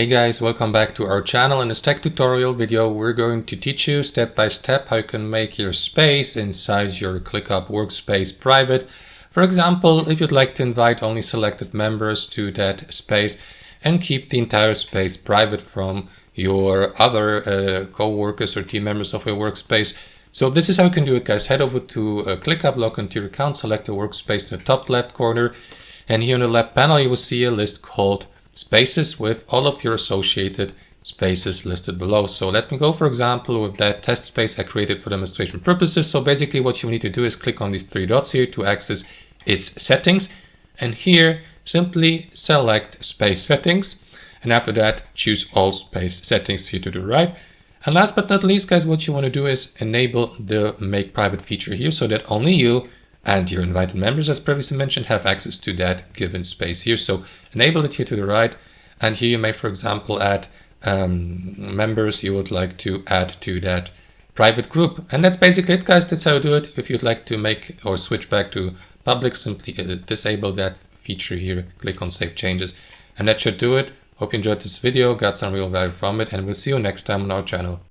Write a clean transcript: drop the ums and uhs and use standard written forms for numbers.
Hey guys, welcome back to our channel. In this tech tutorial video, we're going to teach you step by step how you can make your space inside your ClickUp workspace private. For example, if you'd like to invite only selected members to that space and keep the entire space private from your other co-workers or team members of your workspace. So this is how you can do it, guys. Head over to ClickUp, log into your account, select the workspace in the top left corner, and here in the left panel you will see a list called spaces with all of your associated spaces listed below. So let me go, for example, with that test space I created for demonstration purposes. So basically what you need to do is click on these three dots here to access its settings, and here simply select space settings, and after that choose all space settings here to the right. And last but not least, guys, what you want to do is enable the make private feature here so that only you and your invited members, as previously mentioned, have access to that given space here. So enable it here to the right, and here you may, for example, add members you would like to add to that private group. And that's basically it, guys. That's how you do it. If you'd like to make or switch back to public, simply disable that feature here, click on Save Changes, and that should do it. Hope you enjoyed this video, got some real value from it, and we'll see you next time on our channel.